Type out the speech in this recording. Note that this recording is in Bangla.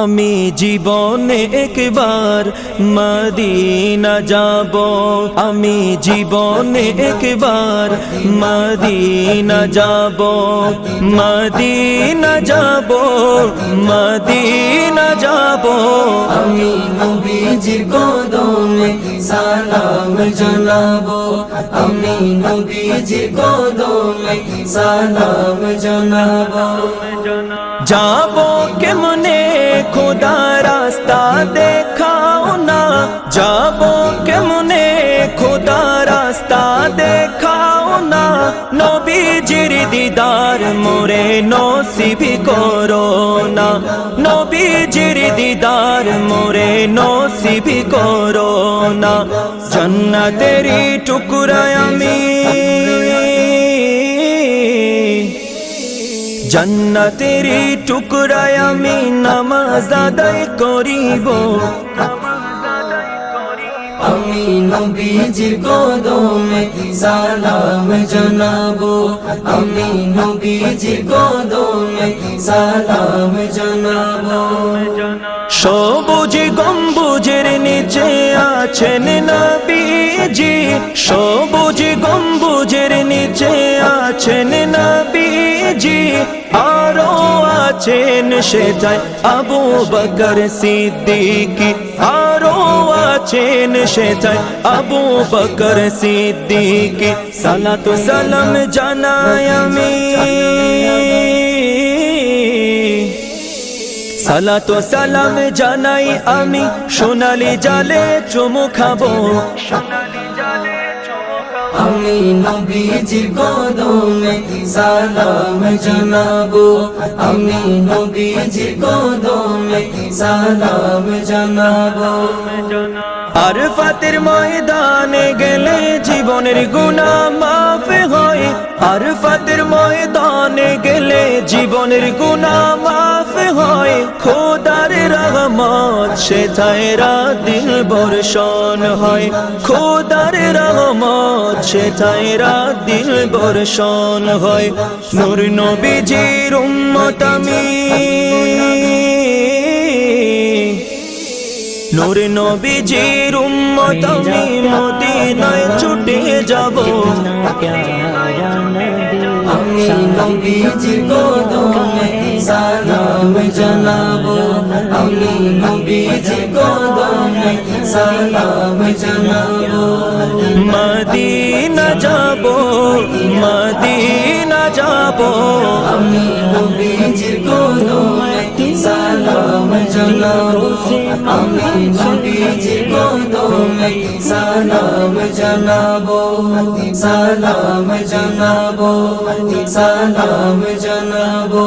আমি জীবনে একবার মদিনা যাব, আমি জীবনে একবার মদিনা যাব, মদিনা যাব, মদিনা যাব। আমি নবীজির কদমে সালাম জানাবো, আমি নবীজির কদমে সালাম জানাবো। যাব কেমনে খোদা রাস্তা দেখাও না, যাব কেমনে খোদা রাস্তা দেখাও না। নবীজির দিদার মোরে নসিব করো না, নবীজির দিদার মোরে নসিব করো না। জান্নাতেরই টুকরা আমি, জান্নাতেরই টুকরায় আমি নামাজ আদায় করিব। আমি নবীজির কদমে সালাম জানাবো, আমি নবীজির কদমে সালাম জানাবো। সবুজ গম্বুজের নিচে আছেন নবীজি, সবুজ গম্বুজের নিচে আছেন নবীজি। আরো আছেন সেথায় আবু বকর সিদ্দিক, আরো আছেন সেথায় আবু বকর সিদ্দিক। সালাতু সালাম জানাই আমি, সালাতু সালাম জানাই আমি, সোনালি জালে চুমু খাবো। আমি নবীজির কদমে সালাম জানাবো, আমি নবীজির কদমে সালাম জানাবো। আরফাতের ময়দানে গেলে জীবনের গুনাহ মাফ হয়, আরফাতের ময়দানে গেলে জীবনের গুনাহ মাফ হয়। খোদার রহমত সেথায় রাত দিন বর্ষণ হয়, খোদার রহমত সেথায় রাত দিন বর্ষণ হয়। নূর নবীজির উম্মত আমি, নূর নবীজির উম্মত আমি, মদিনায় ছুটে যাব। আমি নবীজির কদমে সালাম জানাবো, আমি নবীজির কদমে সালাম জানাবো। মদিনা যাব, মদিনা যাব, আমি নবীজির কদমে সালাম জানাবো, আমি নবীজির কদমে সালাম জানাবো, সালাম জানাবো, সালাম জানাবো।